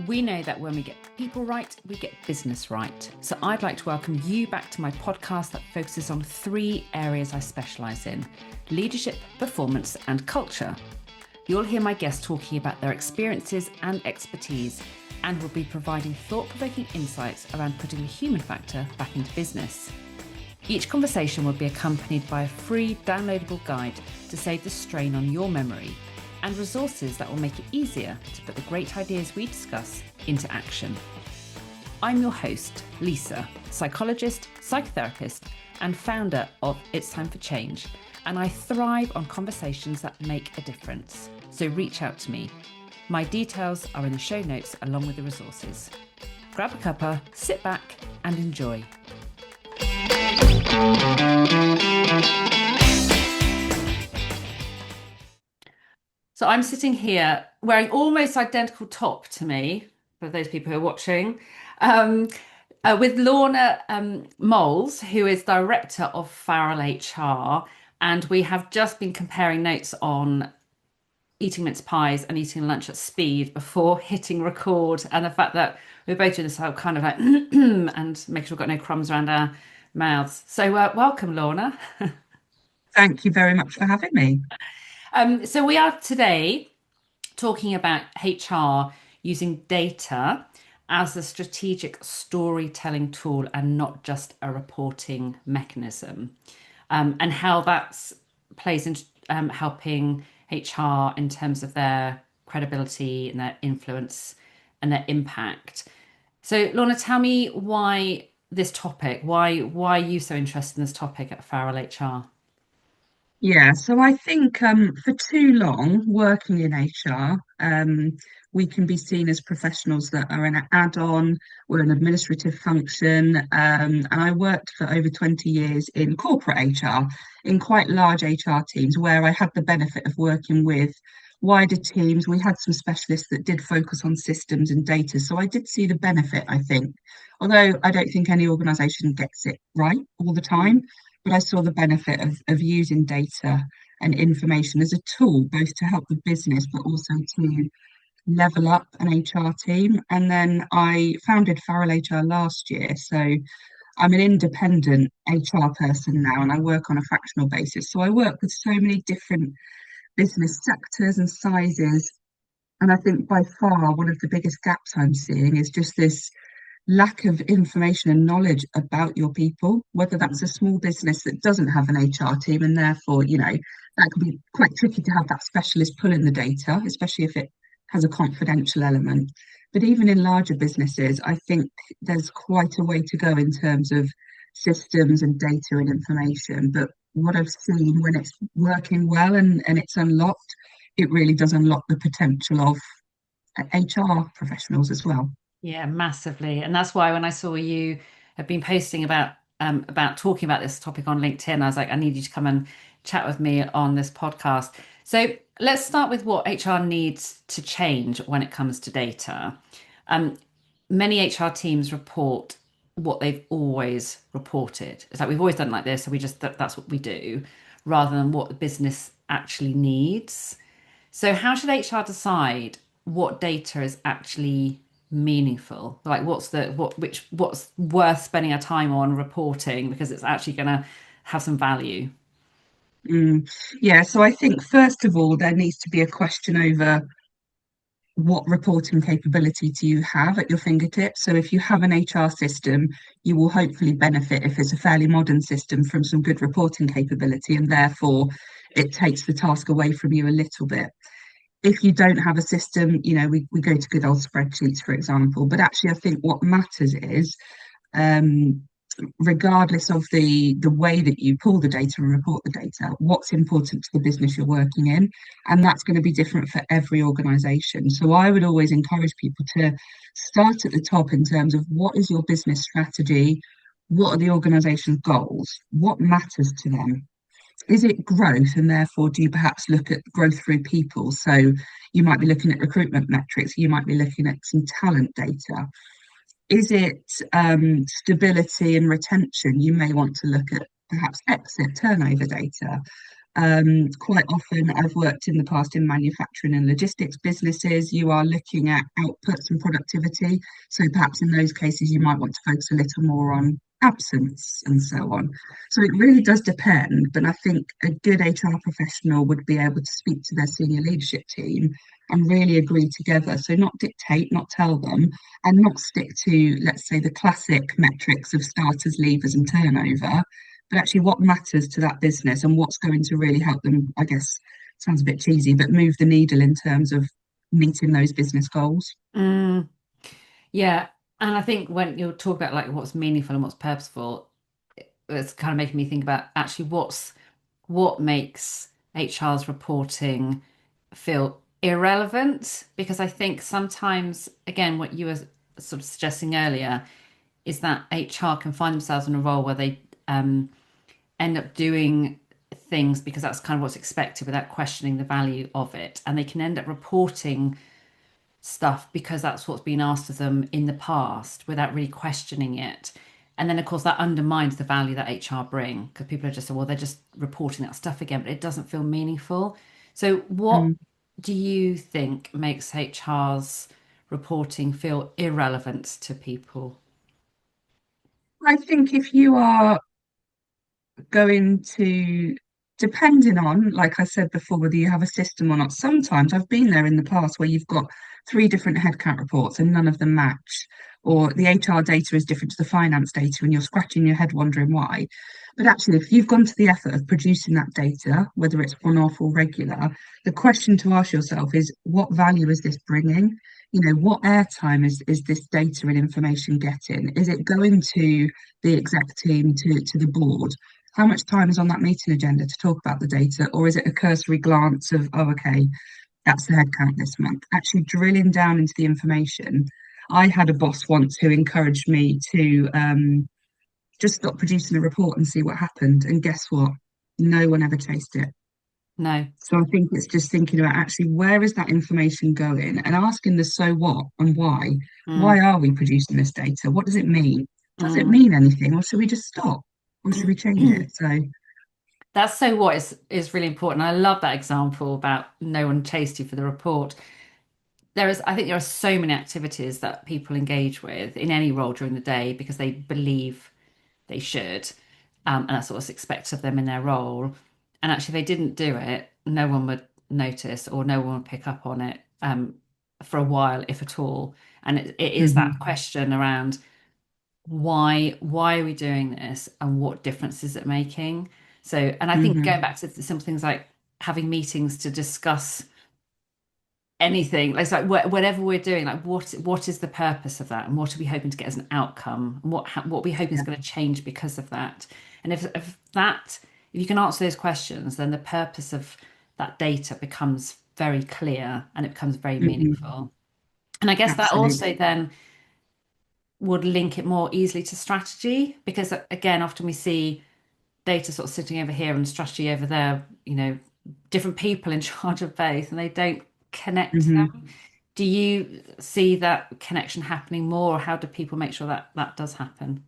We know that when we get people right, we get business right. So I'd like to welcome you back to my podcast that focuses on 3 areas I specialise in: leadership, performance, and culture. You'll hear my guests talking about their experiences and expertise, and will be providing thought-provoking insights around putting the human factor back into business. Each conversation will be accompanied by a free downloadable guide to save the strain on your memory, and resources that will make it easier to put the great ideas we discuss into action. I'm your host, Lisa, psychologist, psychotherapist, and founder of It's Time for Change, and I thrive on conversations that make a difference. So reach out to me. My details are in the show notes along with the resources. Grab a cuppa, sit back, and enjoy. So I'm sitting here wearing almost identical top to me, for those people who are watching, with Lorna Moles, who is Director of Farrell HR. And we have just been comparing notes on eating mince pies and eating lunch at speed before hitting record, and the fact that we're both doing this whole kind of like and making sure we've got no crumbs around our mouths. So welcome, Lorna. Thank you very much for having me. So we are today talking about HR using data as a strategic storytelling tool and not just a reporting mechanism, and how that plays into helping HR in terms of their credibility and their influence and their impact. So, Lorna, tell me why this topic. Why are you so interested in this topic at Farrell HR? Yeah, so I think for too long working in HR, we can be seen as professionals that are an add-on, we're an administrative function. And I worked for over 20 years in corporate HR, in quite large HR teams where I had the benefit of working with wider teams. We had some specialists that did focus on systems and data. So I did see the benefit, I think, although I don't think any organisation gets it right all the time. But I saw the benefit of using data and information as a tool, both to help the business, but also to level up an HR team. And then I founded Farrell HR last year. So I'm an independent HR person now, and I work on a fractional basis. So I work with so many different business sectors and sizes. And I think by far one of the biggest gaps I'm seeing is just this lack of information and knowledge about your people, whether that's a small business that doesn't have an HR team, and therefore, that can be quite tricky to have that specialist pull in the data, especially if it has a confidential element. But even in larger businesses, I think there's quite a way to go in terms of systems and data and information. But what I've seen when it's working well and it's unlocked, it really does unlock the potential of HR professionals as well. Yeah, massively. And that's why when I saw you have been posting about talking about this topic on LinkedIn, I was like, I need you to come and chat with me on this podcast. So let's start with what HR needs to change when it comes to data. Many HR teams report what they've always reported. It's like we've always done like this, so we just that's what we do, rather than what the business actually needs. So how should HR decide what data is actually meaningful? Like what's worth spending our time on reporting because it's actually going to have some value? Yeah, so I think first of all, there needs to be a question over what reporting capability do you have at your fingertips. So if you have an HR system, you will hopefully benefit, if it's a fairly modern system, from some good reporting capability, and therefore it takes the task away from you a little bit. If you don't have a system, we go to good old spreadsheets, for example. But actually, I think what matters is, regardless of the way that you pull the data and report the data, what's important to the business you're working in. And that's going to be different for every organization. So I would always encourage people to start at the top in terms of what is your business strategy? What are the organization's goals? What matters to them? Is it growth? And therefore, do you perhaps look at growth through people? So you might be looking at recruitment metrics, you might be looking at some talent data. Is it stability and retention? You may want to look at perhaps exit turnover data. Quite often, I've worked in the past in manufacturing and logistics businesses. You are looking at outputs and productivity. So perhaps in those cases, you might want to focus a little more on absence and so on. So it really does depend. But I think a good HR professional would be able to speak to their senior leadership team and really agree together. So not dictate, not tell them, and not stick to, let's say, the classic metrics of starters, levers, and turnover, but actually what matters to that business and what's going to really help them, I guess, sounds a bit cheesy, but move the needle in terms of meeting those business goals. Mm, yeah. And I think when you talk about like what's meaningful and what's purposeful, it's kind of making me think about actually what makes HR's reporting feel irrelevant. Because I think sometimes, again, what you were sort of suggesting earlier is that HR can find themselves in a role where they end up doing things because that's kind of what's expected without questioning the value of it. And they can end up reporting stuff because that's what's been asked of them in the past without really questioning it. And then, of course, that undermines the value that HR bring because people are just, well, they're just reporting that stuff again, but it doesn't feel meaningful. So, what Mm. do you think makes HR's reporting feel irrelevant to people? I think if you are going to, depending on, like I said before, whether you have a system or not, sometimes I've been there in the past where you've got three different headcount reports and none of them match, or the HR data is different to the finance data, and you're scratching your head wondering why. But actually, if you've gone to the effort of producing that data, whether it's one-off or regular, the question to ask yourself is, what value is this bringing? You know, what airtime is this data and information getting? Is it going to the exec team, to the board? How much time is on that meeting agenda to talk about the data, or is it a cursory glance of, oh, okay, that's the headcount this month? Actually, drilling down into the information. I had a boss once who encouraged me to just stop producing the report and see what happened. And guess what? No one ever chased it. No. So I think it's just thinking about actually where is that information going and asking the so what and why. Mm, Why are we producing this data? What does it mean? Does it mm. mean anything, or should we just stop? Or should we change it? So, That's so what is really important. I love that example about no one chased you for the report. I think there are so many activities that people engage with in any role during the day because they believe they should, and that's what's expected of them in their role. And actually, if they didn't do it, no one would notice or no one would pick up on it for a while, if at all. And it is that mhm, question around why are we doing this and what difference is it making? So, and I think mhm. going back to the simple things like having meetings to discuss anything, it's like whatever we're doing, like what is the purpose of that, and what are we hoping to get as an outcome, and what we hoping is Yeah. going to change because of that. And if you can answer those questions, then the purpose of that data becomes very clear and it becomes very Mhm. meaningful. And I guess that also Absolutely. then would link it more easily to strategy because again, often we see data sort of sitting over here and strategy over there, different people in charge of both and they don't connect Mhm. them. Do you see that connection happening more, or how do people make sure that that does happen?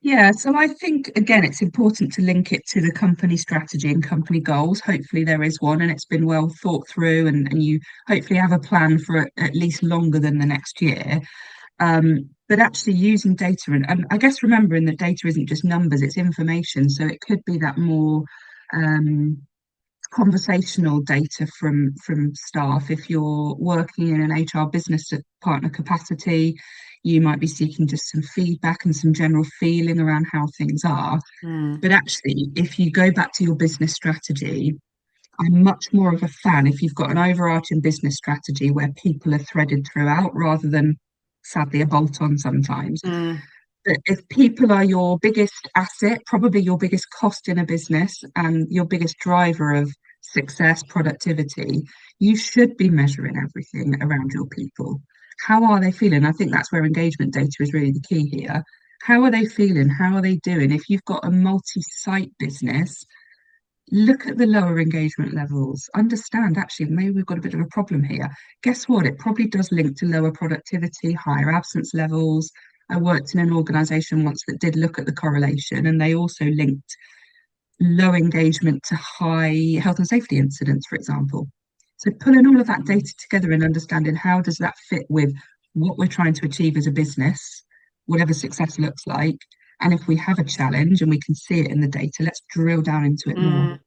Yeah, so I think again it's important to link it to the company strategy and company goals. Hopefully there is one and it's been well thought through, and you hopefully have a plan for at least longer than the next year. But actually using data and I guess remembering that data isn't just numbers, it's information. So it could be that more um, conversational data from staff. If you're working in an HR business partner capacity, you might be seeking just some feedback and some general feeling around how things are. Mm, But actually, if you go back to your business strategy, I'm much more of a fan if you've got an overarching business strategy where people are threaded throughout rather than sadly a bolt on sometimes. mm, But if people are your biggest asset, probably your biggest cost in a business and your biggest driver of success, productivity, you should be measuring everything around your people. How are they feeling? I think that's where engagement data is really the key here. How are they feeling? How are they doing? If you've got a multi site business, look at the lower engagement levels, understand actually maybe we've got a bit of a problem here. Guess what? It probably does link to lower productivity, higher absence levels. I worked in an organization once that did look at the correlation and they also linked low engagement to high health and safety incidents, for example. So pulling all of that data together and understanding how does that fit with what we're trying to achieve as a business, whatever success looks like. And if we have a challenge and we can see it in the data, let's drill down into it more. Mm.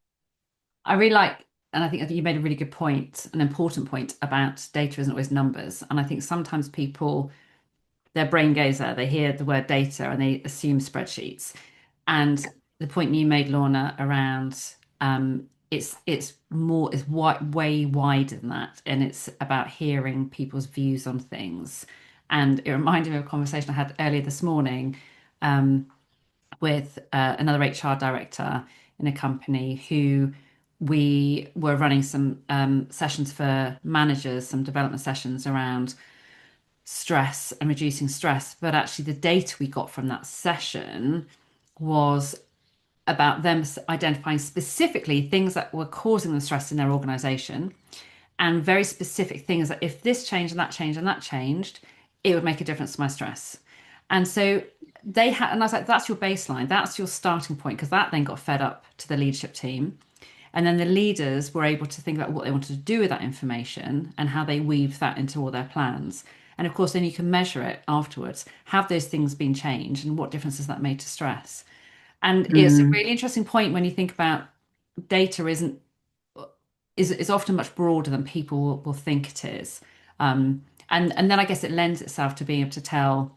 I really like, and I think you made a really good point, an important point about data isn't always numbers. And I think sometimes people, their brain goes there, they hear the word data and they assume spreadsheets. And the point you made, Lorna, around it's more, it's way wider than that, and it's about hearing people's views on things. And it reminded me of a conversation I had earlier this morning with another HR director in a company who we were running some sessions for managers, some development sessions around stress and reducing stress. But actually, the data we got from that session was about them identifying specifically things that were causing them stress in their organization, and very specific things that if this changed and that changed and that changed, it would make a difference to my stress. And so they had, and I was like, that's your baseline, that's your starting point, because that then got fed up to the leadership team. And then the leaders were able to think about what they wanted to do with that information and how they weave that into all their plans. And of course, then you can measure it afterwards. Have those things been changed and what difference has that made to stress? And it's a Mm, really interesting point when you think about data is often much broader than people will think it is. And then I guess it lends itself to being able to tell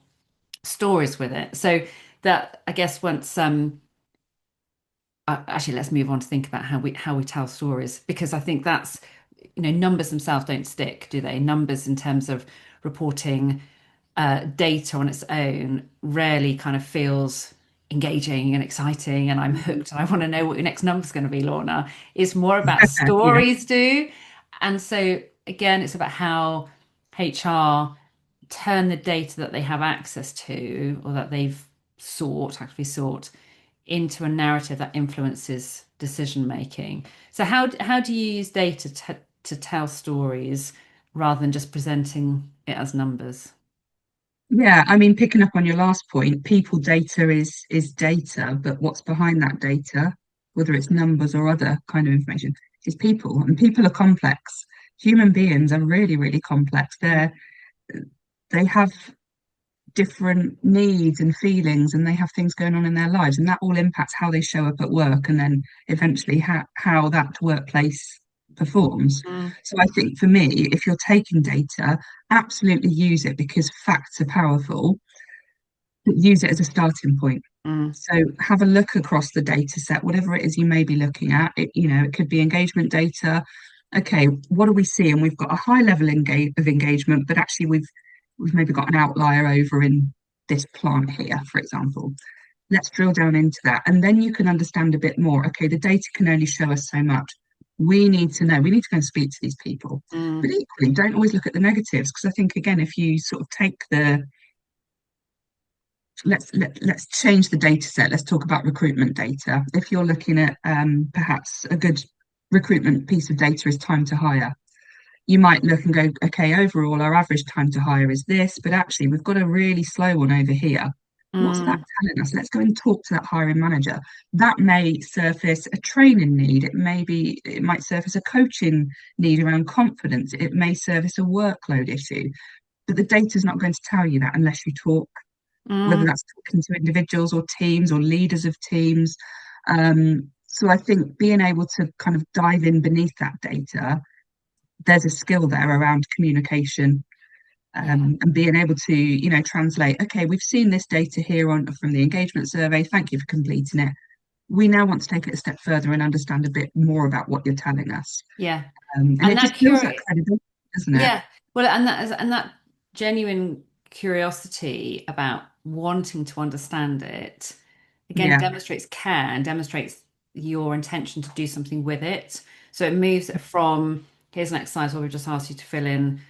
stories with it. So that I guess once actually let's move on to think about how we tell stories, because I think that's, numbers themselves don't stick, do they? Numbers in terms of reporting data on its own rarely kind of feels engaging and exciting and I'm hooked and I want to know what your next number's going to be, Lorna. It's more about yeah. stories do. And so again, it's about how HR turn the data that they have access to or that they've actively sought into a narrative that influences decision making. So how do you use data to tell stories rather than just presenting it as numbers? Yeah, I mean, picking up on your last point, people data is data, but what's behind that data, whether it's numbers or other kind of information, is people, and people are complex. Human beings are really, really complex. They have different needs and feelings, and they have things going on in their lives, and that all impacts how they show up at work, and then eventually how that workplace performs. Mm, So I think for me, if you're taking data, absolutely use it because facts are powerful, but use it as a starting point. mm, So have a look across the data set, whatever it is you may be looking at. It could be engagement data. Okay, what do we see? And we've got a high level of engagement, but actually we've maybe got an outlier over in this plant here, for example. Let's drill down into that. And then you can understand a bit more. Okay, the data can only show us so much. We need to know, we need to go and speak to these people. But mm, equally, don't always look at the negatives, because I think again, if you sort of take the let's change the data set. Let's talk about recruitment data. If you're looking at perhaps a good recruitment piece of data is time to hire, you might look and go, okay, overall our average time to hire is this, but actually we've got a really slow one over here. What's that mm, telling us? Let's go and talk to that hiring manager. That may surface a training need. It might surface a coaching need around confidence. It may surface a workload issue. But the data is not going to tell you that unless you talk, whether mm. that's talking to individuals or teams or leaders of teams. So I think being able to kind of dive in beneath that data, there's a skill there around communication, Yeah. and being able to, translate. Okay, we've seen this data here on from the engagement survey. Thank you for completing it. We now want to take it a step further and understand a bit more about what you're telling us. Yeah. And And it that just builds that curious, credibility, doesn't it? yeah. Well, and that genuine curiosity about wanting to understand it again Yeah. demonstrates care and demonstrates your intention to do something with it. So it moves it from here's an exercise where we just asked you to fill in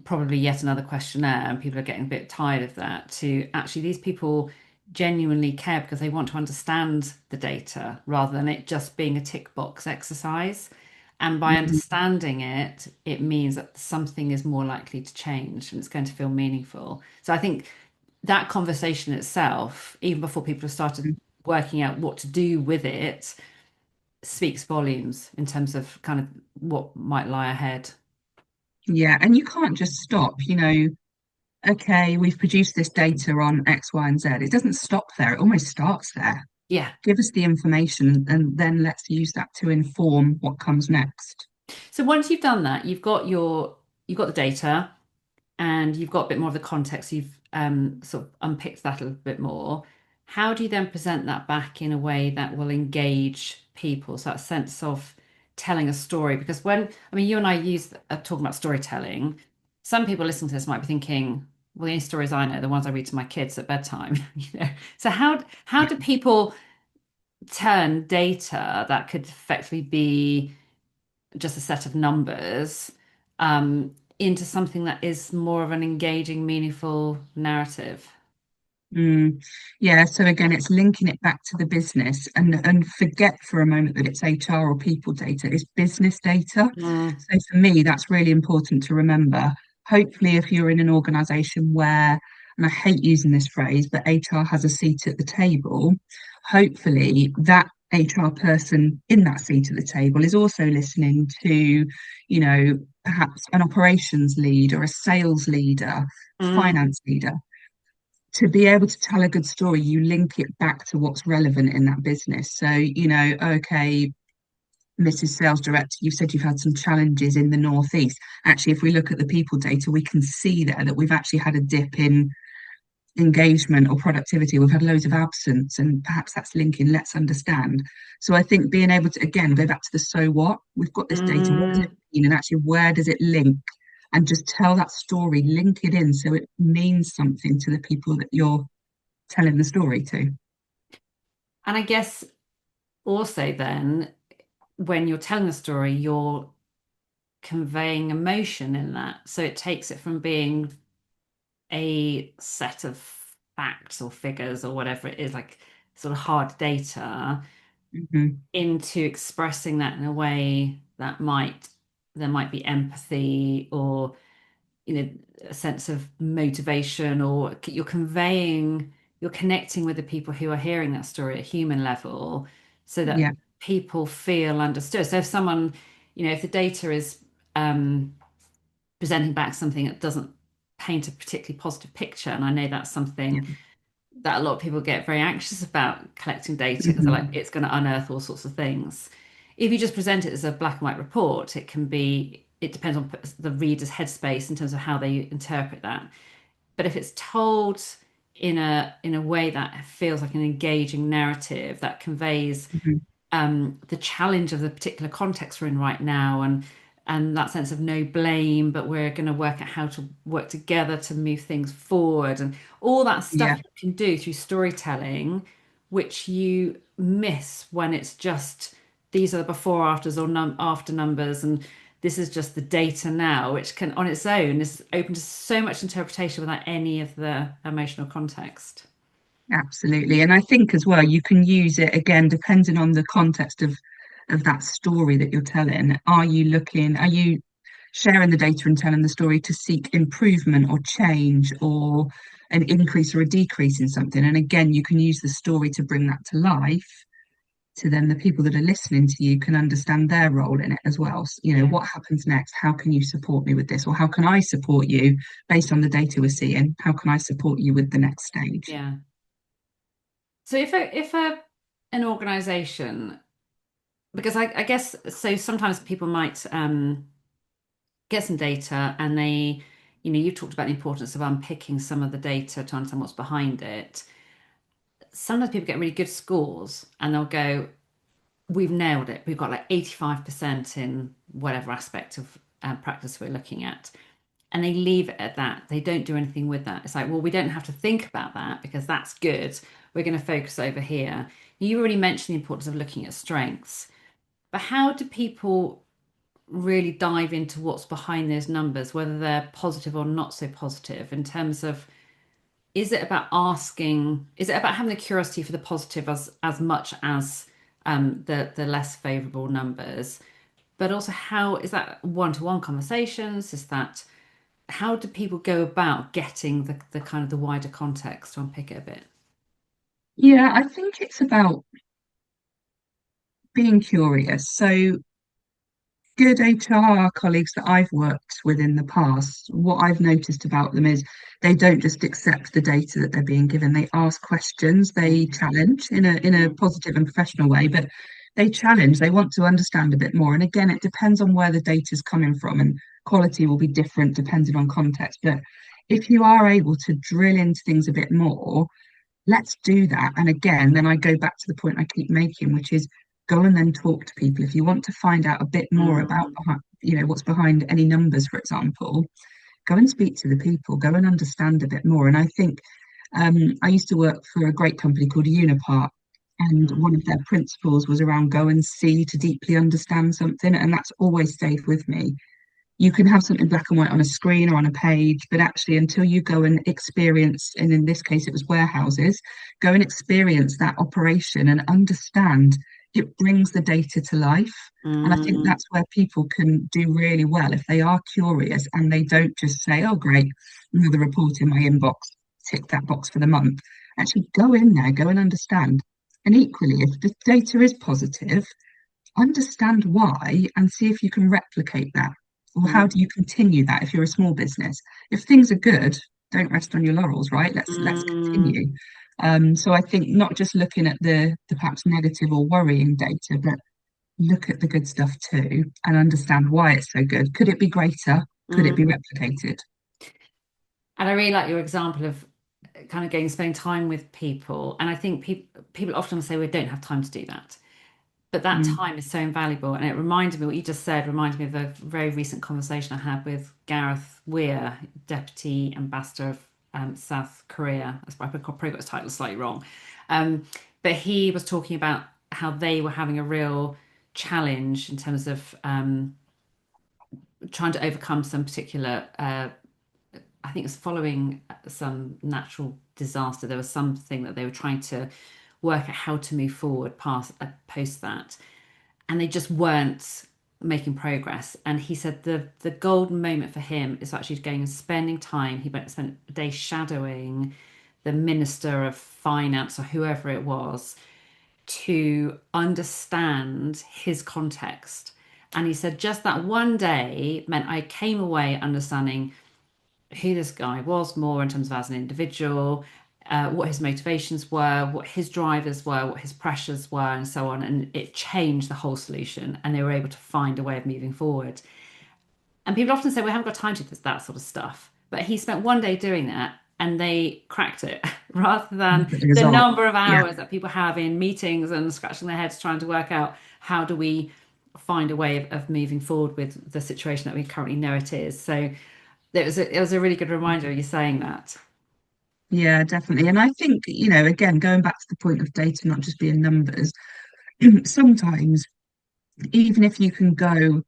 probably yet another questionnaire and people are getting a bit tired of that to actually these people genuinely care because they want to understand the data rather than it just being a tick box exercise. And by Mhm. understanding it, it means that something is more likely to change and it's going to feel meaningful. So I think that conversation itself, even before people have started working out what to do with it, speaks volumes in terms of kind of what might lie ahead. Yeah, and you can't just stop, okay, we've produced this data on X, Y, and Z. It doesn't stop there, it almost starts there. Yeah. Give us the information and then let's use that to inform what comes next. So once you've done that, you've got the data and you've got a bit more of the context. You've sort of unpicked that a little bit more. How do you then present that back in a way that will engage people? So that sense of telling a story. Because when, I mean, you and I use talking about storytelling, some people listening to this might be thinking, well, the only stories I know are the ones I read to my kids at bedtime, you know. So how Yeah. do people turn data that could effectively be just a set of numbers into something that is more of an engaging, meaningful narrative? Mm, yeah, so again, it's linking it back to the business and forget for a moment that it's HR or people data, it's business data. Mm, So for me, that's really important to remember. Hopefully, if you're in an organization where, and I hate using this phrase, but HR has a seat at the table, hopefully that HR person in that seat at the table is also listening to, perhaps an operations lead or a sales leader, mm, finance leader to be able to tell a good story, you link it back to what's relevant in that business. So, okay, Mrs. Sales Director, you said you've had some challenges in the Northeast. Actually, if we look at the people data, we can see there that we've actually had a dip in engagement or productivity. We've had loads of absence, and perhaps that's linking. Let's understand. So I think being able to again go back to the so what, we've got this data, what does it mm. mean, and actually where does it link? And just tell that story, link it in so it means something to the people that you're telling the story to. And I guess also then when you're telling a story, you're conveying emotion in that. So it takes it from being a set of facts or figures or whatever it is, like sort of hard data, Hmm. into expressing that in a way that there might be empathy or a sense of motivation, or you're connecting with the people who are hearing that story at a human level so that Yeah. people feel understood. So if someone, if the data is um, presenting back something that doesn't paint a particularly positive picture, and I know that's Yeah. something that a lot of people get very anxious about collecting data because they're like, Hmm. it's going to unearth all sorts of things. If you just present it as a black and white report, it depends on the reader's headspace in terms of how they interpret that. But if it's told in a way that feels like an engaging narrative that conveys Hmm. the challenge of the particular context we're in right now, and that sense of no blame, but we're going to work out how to work together to move things forward, and all that stuff Yeah. you can do through storytelling, which you miss when it's just these are the before afters or after numbers, and this is just the data now, which can on its own is open to so much interpretation without any of the emotional context. Absolutely. And I think as well, you can use it again, depending on the context of that story that you're telling. Are you sharing the data and telling the story to seek improvement or change or an increase or a decrease in something? And again, you can use the story to bring that to life. To then the people that are listening to you can understand their role in it as well. Yeah, What happens next? How can you support me with this? Or how can I support you based on the data we're seeing? How can I support you with the next stage? yeah. So if an organization, because I guess so sometimes people might get some data and you've talked about the importance of unpicking some of the data to understand what's behind it. Sometimes people get really good scores and they'll go, we've nailed it. We've got like 85% in whatever aspect of practice we're looking at. And they leave it at that. They don't do anything with that. It's like, well, we don't have to think about that because that's good. We're going to focus over here. You already mentioned the importance of looking at strengths, but how do people really dive into what's behind those numbers, whether they're positive or not so positive, in terms of is it about having the curiosity for the positive as much as the less favorable numbers, but also how is that one-to-one conversations? Is that how do people go about getting the kind of the wider context to unpick it a bit? Yeah, I think it's about being curious. So good HR colleagues that I've worked with in the past, what I've noticed about them is they don't just accept the data that they're being given. They ask questions, they challenge in a positive and professional way, but they challenge, they want to understand a bit more. And again, it depends on where the data is coming from, and quality will be different depending on context. But if you are able to drill into things a bit more, let's do that. And again, then I go back to the point I keep making, which is go and then talk to people. If you want to find out a bit more about Mm, what's behind any numbers, for example, go and speak to the people, go and understand a bit more. And I think I used to work for a great company called Unipart, and mm, one of their principles was around go and see to deeply understand something, and that's always stayed with me. You can have something black and white on a screen or on a page, but actually, until you go and experience, and in this case, it was warehouses, go and experience that operation and understand, it brings the data to life. And I think mm, that's where people can do really well if they are curious and they don't just say, oh, great, another report in my inbox, tick that box for the month. Actually, go in there, go and understand. And equally, if the data is positive, understand why and see if you can replicate that. Or how do mm, you continue that if you're a small business? If things are good, don't rest on your laurels, right? Let's mm. continue. So I think not just looking at the perhaps negative or worrying data, but look at the good stuff too and understand why it's so good. Could it be greater? Could it be Mm. replicated? And I really like your example of kind of going spending time with people. And I think people often say we don't have time to do that. But that Mm, time is so invaluable. And it reminded me, what you just said reminded me of a very recent conversation I had with Gareth Weir, Deputy Ambassador of South Korea. I probably got his title slightly wrong. Um, but he was talking about how they were having a real challenge in terms of trying to overcome some particular I think it's following some natural disaster. There was something that they were trying to work out how to move forward past post that, and they just weren't making progress. And he said the golden moment for him is actually going and spending time. He went and spent a day shadowing the Minister of Finance or whoever it was to understand his context. And he said just that one day meant I came away understanding who this guy was more in terms of as an individual, what his motivations were, what his drivers were, what his pressures were, and so on. And it changed the whole solution, and they were able to find a way of moving forward. And people often say, we haven't got time to do that sort of stuff. But he spent one day doing that, and they cracked it rather than look at the the result. number of Yeah. hours that people have in meetings and scratching their heads trying to work out how do we find a way of moving forward with the situation that we currently know it is. So it was a really good reminder of you saying that. Yeah, definitely. And I think, again, going back to the point of data not just being numbers, sometimes even if you can go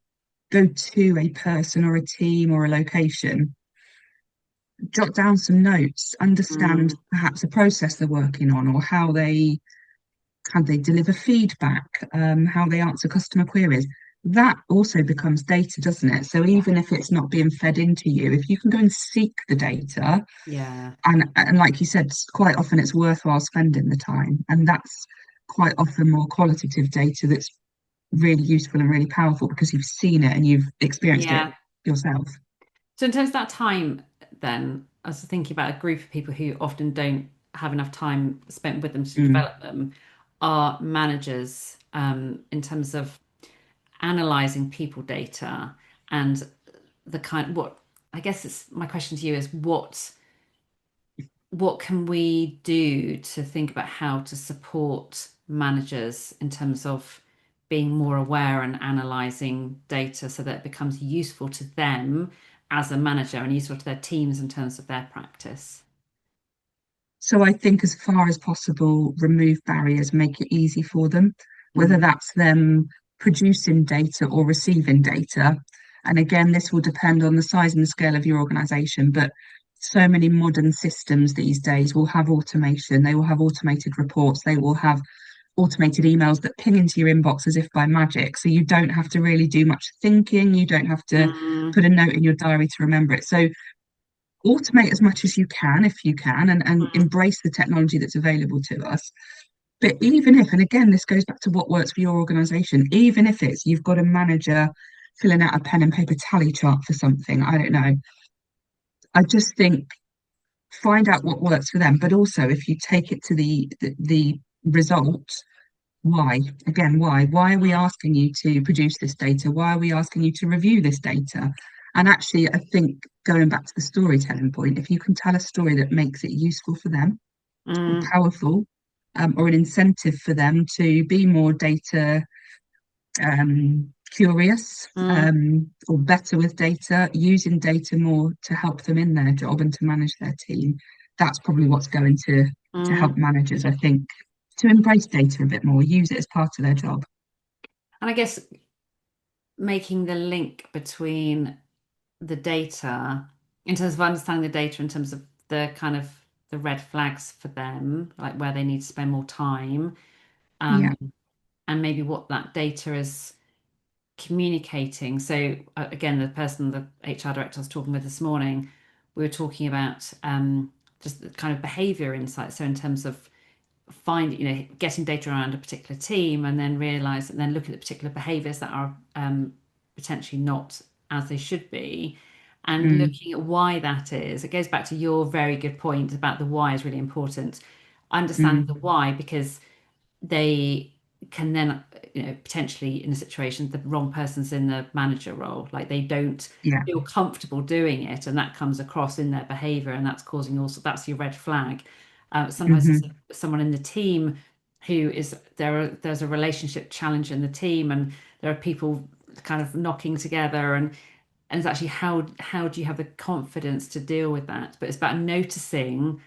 to a person or a team or a location, jot down some notes, understand Mm, perhaps a process they're working on or how they deliver feedback, how they answer customer queries. That also becomes data, doesn't it? So yeah, even if it's not being fed into you, if you can go and seek the data, yeah, and like you said, quite often it's worthwhile spending the time, and that's quite often more qualitative data that's really useful and really powerful because you've seen it and you've experienced it yeah. yourself. So in terms of that time, then I was thinking about a group of people who often don't have enough time spent with them to Mm. develop them are managers in terms of analyzing people data and the kind what I guess it's my question to you is what can we do to think about how to support managers in terms of being more aware and analyzing data so that it becomes useful to them as a manager and useful to their teams in terms of their practice? So I think as far as possible, remove barriers, make it easy for them, whether Mm, that's them producing data or receiving data. And again, this will depend on the size and the scale of your organization, but so many modern systems these days will have automation. They will have automated reports. They will have automated emails that ping into your inbox as if by magic. So you don't have to really do much thinking. You don't have to mm, put a note in your diary to remember it. So automate as much as you can if you can and mm, embrace the technology that's available to us. But even if, and again, this goes back to what works for your organization, even if it's you've got a manager filling out a pen and paper tally chart for something, I don't know. I just think find out what works for them, but also if you take it to the result, why? Again, why? Why are we asking you to produce this data? Why are we asking you to review this data? And actually, I think going back to the storytelling point, if you can tell a story that makes it useful for them or Mm, powerful, or an incentive for them to be more data curious, mm, or better with data, using data more to help them in their job and to manage their team, that's probably what's going to help mm. managers, I think, to embrace data a bit more, use it as part of their job. And I guess making the link between the data in terms of understanding the data in terms of the kind of the red flags for them, like where they need to spend more time, Yeah, um, and maybe what that data is communicating. So again, the person, the HR director I was talking with this morning, we were talking about just the kind of behavior insights. So in terms of getting data around a particular team and then realize and then look at the particular behaviors that are potentially not as they should be and mm, looking at why that is. It goes back to your very good point about the why is really important. Understanding mm, the why because they can then potentially in a situation the wrong person's in the manager role, like they don't yeah, feel comfortable doing it and that comes across in their behavior and that's causing also that's your red flag. Sometimes hmm, there's someone in the team who is there's a relationship challenge in the team and there are people kind of knocking together and it's actually how do you have the confidence to deal with that, but it's about noticing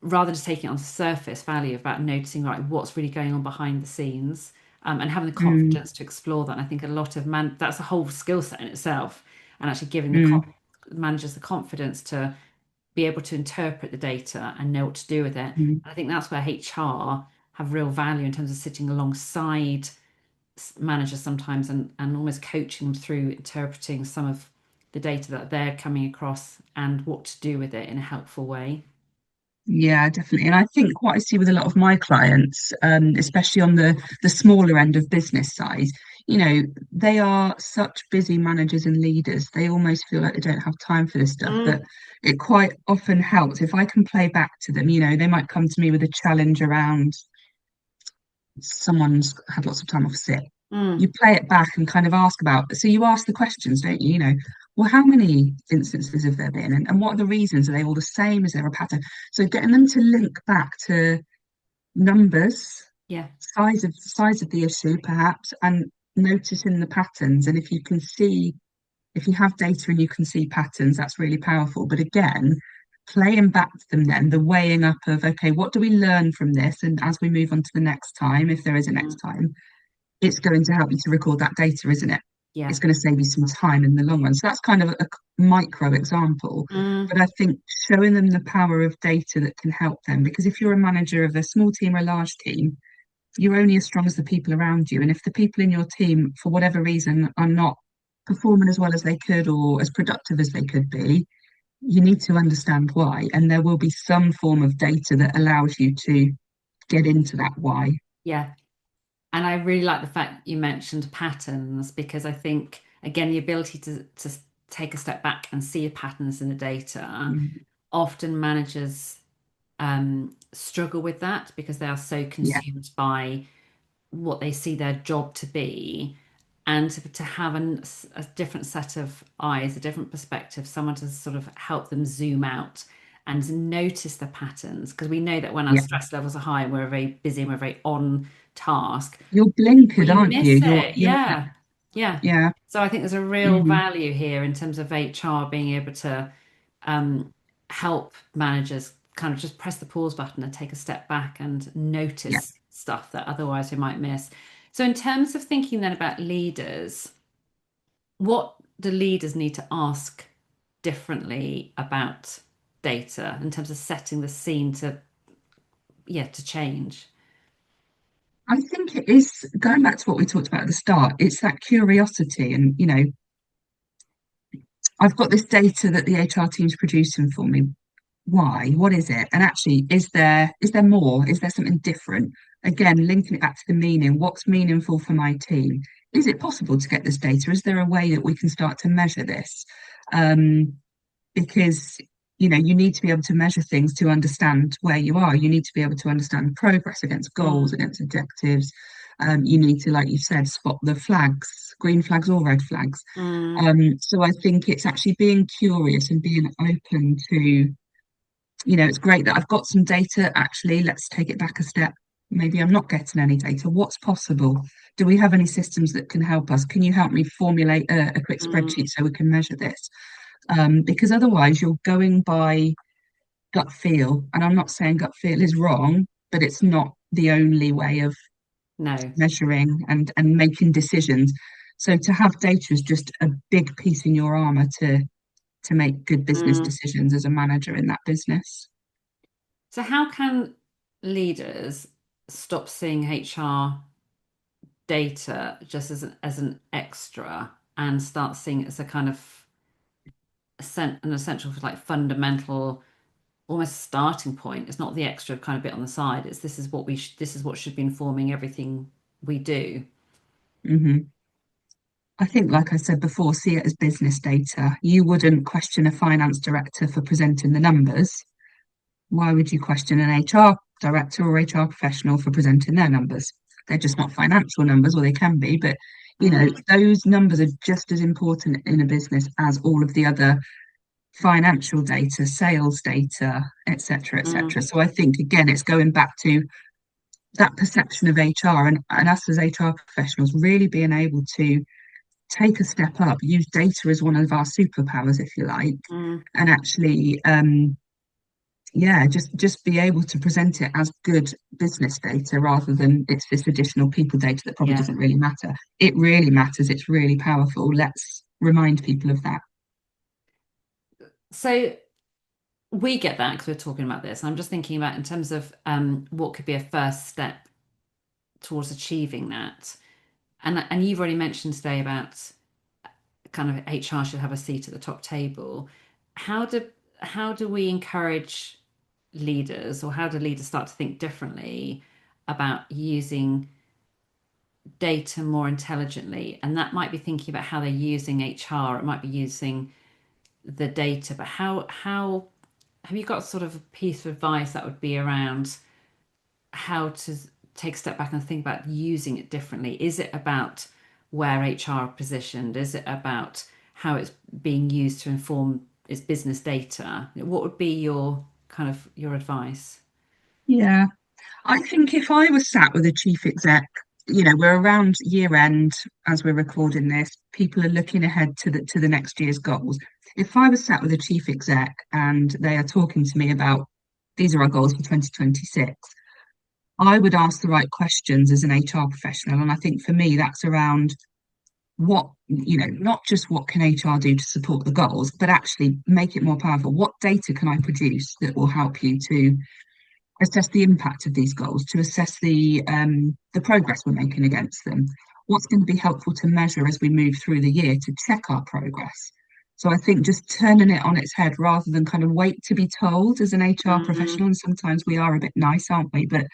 rather than just taking it on the surface value about noticing right what's really going on behind the scenes, and having the mm, confidence to explore that. And I think a lot of that's a whole skill set in itself, and actually giving the mm, managers the confidence to be able to interpret the data and know what to do with it. And mm. I think that's where HR have real value in terms of sitting alongside managers sometimes and almost coaching them through interpreting some of the data that they're coming across and what to do with it in a helpful way. Yeah, definitely. And I think what I see with a lot of my clients, especially on the smaller end of business size, they are such busy managers and leaders. They almost feel like they don't have time for this stuff. That Mm, it quite often helps if I can play back to them. They might come to me with a challenge around someone's had lots of time off sick. You mm, play it back and kind of ask about, so you ask the questions, don't you? Well, how many instances have there been? And what are the reasons? Are they all the same? Is there a pattern? So getting them to link back to numbers, yeah. size of the issue, perhaps, and noticing the patterns. And if you have data and you can see patterns, that's really powerful. But again, playing back to them then the weighing up of, okay, what do we learn from this? And as we move on to the next time, if there is a next Mm. time, it's going to help you to record that data, isn't it? Yeah. It's going to save you some time in the long run. So that's kind of a micro example. Mm, But I think showing them the power of data that can help them, because if you're a manager of a small team or a large team, you're only as strong as the people around you. And if the people in your team, for whatever reason, are not performing as well as they could or as productive as they could be, you need to understand why. And there will be some form of data that allows you to get into that why. yeah. And I really like the fact you mentioned patterns because I think, again, the ability to take a step back and see patterns in the data, Mm, often managers struggle with that because they are so yeah, consumed by what they see their job to be. And to have a different set of eyes, a different perspective, someone to sort of help them zoom out and notice the patterns. Because we know that when our yeah. stress levels are high and we're very busy and we're very on task, You're blinkered, we aren't you? miss it. You're Yeah. Yeah. yeah. So I think there's a real Mm, value here in terms of HR being able to um, help managers kind of just press the pause button and take a step back and yeah. notice stuff that otherwise we might miss. So, in terms of thinking then about leaders, what do leaders need to ask differently about data in terms of setting the scene to, yeah, to change? I think it is going back to what we talked about at the start. It's that curiosity, and I've got this data that the HR team's producing for me. why? What is it? And actually, is there more? Is there something different? Again, linking it back to the meaning. What's meaningful for my team? Is it possible to get this data? Is there a way that we can start to measure this? Um, because you need to be able to measure things to understand where you are. You need to be able to understand progress against goals, Mm, against objectives. You need to, like you said, spot the flags, green flags or red flags. mm, So I think it's actually being curious and being open to, it's great that I've got some data. Actually, let's take it back a step. Maybe I'm not getting any data. What's possible? Do we have any systems that can help us? Can you help me formulate a quick mm. spreadsheet so we can measure this? Because otherwise you're going by gut feel. And I'm not saying gut feel is wrong, but it's not the only way of No. measuring and making decisions. So to have data is just a big piece in your armor to make good business Mm. decisions as a manager in that business. So how can leaders stop seeing HR data just as an extra and start seeing it as a kind of an essential, like fundamental, almost starting point? It's not the extra kind of bit on the side. It's this is what this is what should be informing everything we do. Hmm. I think, like I said before, see it as business data. You wouldn't question a finance director for presenting the numbers. Why would you question an HR director or HR professional for presenting their numbers? They're just not financial numbers, or they can be, but Mm, those numbers are just as important in a business as all of the other financial data, sales data, etc., etc. mm, So I think again, it's going back to that perception of HR and us as HR professionals really being able to take a step up, use data as one of our superpowers, if you like, mm. and actually yeah, just be able to present it as good business data rather than it's this additional people data that probably Yeah. doesn't really matter. It really matters. It's really powerful. Let's remind people of that. So we get that because we're talking about this. I'm just thinking about in terms of what could be a first step towards achieving that. And you've already mentioned today about kind of HR should have a seat at the top table. How do how do we encourage leaders, or how do leaders start to think differently about using data more intelligently? And that might be thinking about how they're using HR. It might be using the data, but how have you got sort of a piece of advice that would be around how to take a step back and think about using it differently? Is it about where HR are positioned? Is it about how it's being used to inform its business data? What would be your kind of your advice? Yeah, I think if I was sat with a chief exec, we're around year end as we're recording this, people are looking ahead to the next year's goals. If I was sat with a chief exec and they are talking to me about these are our goals for 2026, I would ask the right questions as an HR professional. And I think for me, that's around not just what can HR do to support the goals, but actually make it more powerful. What data can I produce that will help you to assess the impact of these goals, to assess the progress we're making against them? What's going to be helpful to measure as we move through the year to check our progress? So I think just turning it on its head rather than kind of wait to be told as an HR Mm, professional, and sometimes we are a bit nice, aren't we? But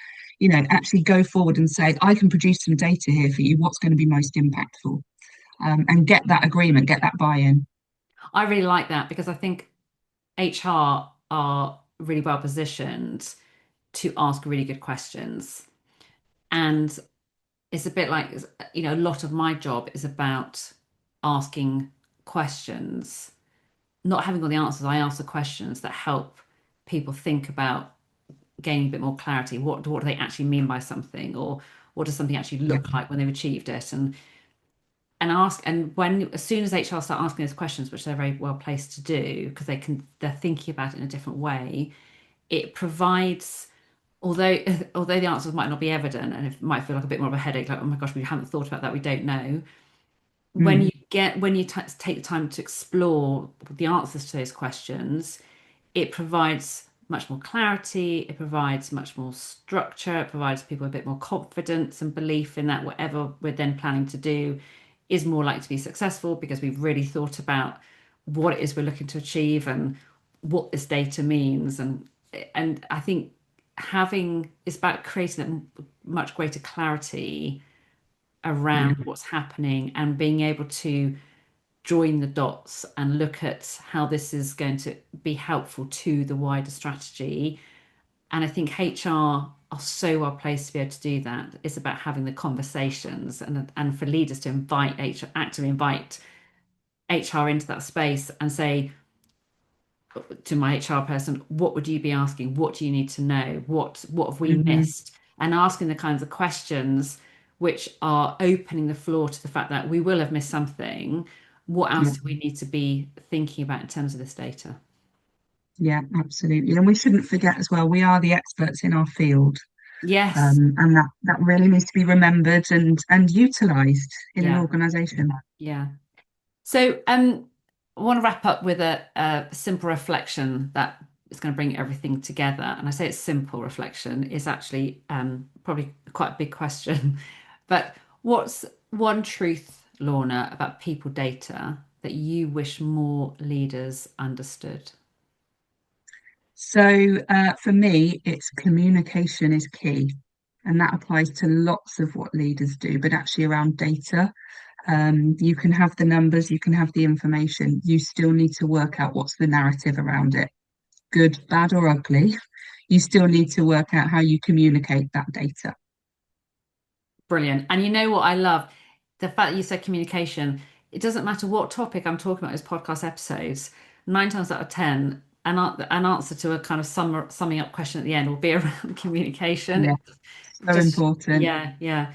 actually go forward and say, I can produce some data here for you. What's going to be most impactful? And get that agreement, get that buy-in. I really like that because I think HR are really well positioned to ask really good questions. And it's a bit like, a lot of my job is about asking questions, not having all the answers. I ask the questions that help people think about gaining a bit more clarity. What do they actually mean by something, or what does something actually Yeah, look like when they've achieved it? And ask, and when as soon as HR start asking those questions, which they're very well placed to do because they're thinking about it in a different way, it provides, although although the answers might not be evident and it might feel like a bit more of a headache, like, oh my gosh, we haven't thought about that, we don't know. mm, When you take the time to explore the answers to those questions, it provides much more clarity, it provides much more structure, it provides people a bit more confidence and belief in that whatever we're then planning to do is more likely to be successful because we've really thought about what it is we're looking to achieve and what this data means, and I think it's about creating a much greater clarity Yeah. around what's happening and being able to join the dots and look at how this is going to be helpful to the wider strategy. And I think HR are so well placed to be able to do that. It's about having the conversations and for leaders to actively invite HR into that space and say to my HR person, what would you be asking? What do you need to know? What have we Hmm. missed? And asking the kinds of questions which are opening the floor to the fact that we will have missed something. What Yeah. else do we need to be thinking about in terms of this data? Yeah, absolutely. And we shouldn't forget as well, we are the experts in our field. Yes. And that really needs to be remembered and utilised in an Yeah. organisation. Yeah. So, I want to wrap up with a simple reflection that is going to bring everything together. And I say it's simple reflection is actually probably quite a big question. But what's one truth, Lorna, about people data that you wish more leaders understood? So for me, it's communication is key. And that applies to lots of what leaders do, but actually around data. You can have the numbers, you can have the information, you still need to work out what's the narrative around it, good, bad, or ugly. You still need to work out how you communicate that data. Brilliant. And you know what I love? The fact that you said communication, it doesn't matter what topic I'm talking about as podcast episodes, 9 times out of 10, an answer to a kind of summing up question at the end will be around communication. Yeah, so Just, important. yeah, yeah.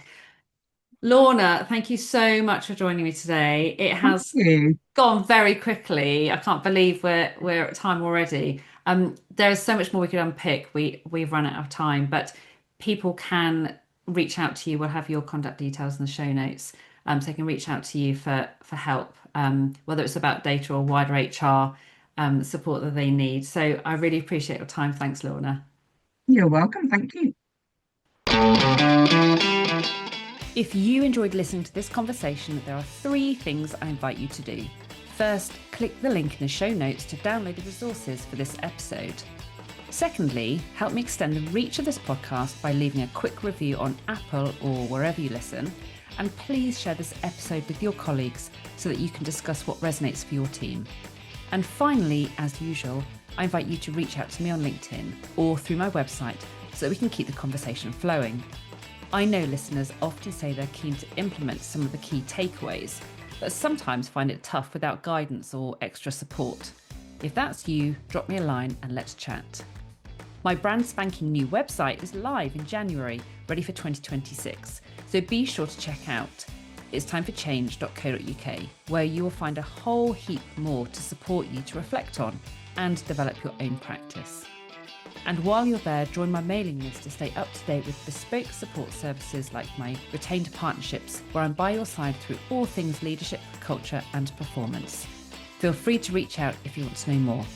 Lorna, thank you so much for joining me today. It Thank has you. gone very quickly. I can't believe we're at time already. There's so much more we could unpick. We've run out of time, but people can reach out to you. We'll have your contact details in the show notes, so they can reach out to you for help, whether it's about data or wider HR support that they need. So I really appreciate your time. Thanks, Lorna. You're welcome. Thank you. If you enjoyed listening to this conversation, there are 3 things I invite you to do. First, click the link in the show notes to download the resources for this episode. Secondly, help me extend the reach of this podcast by leaving a quick review on Apple or wherever you listen. And please share this episode with your colleagues so that you can discuss what resonates for your team. And finally, as usual, I invite you to reach out to me on LinkedIn or through my website so that we can keep the conversation flowing. I know listeners often say they're keen to implement some of the key takeaways, but sometimes find it tough without guidance or extra support. If that's you, drop me a line and let's chat. My brand spanking new website is live in January, ready for 2026, so be sure to check out itstimefforchange.co.uk, where you will find a whole heap more to support you to reflect on and develop your own practice. And while you're there, join my mailing list to stay up to date with bespoke support services like my retained partnerships, where I'm by your side through all things leadership, culture, and performance. Feel free to reach out if you want to know more.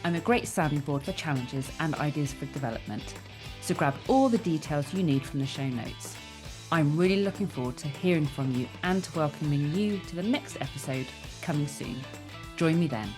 I'm a great sounding board for challenges and ideas for development, so grab all the details you need from the show notes. I'm really looking forward to hearing from you and to welcoming you to the next episode coming soon. Join me then.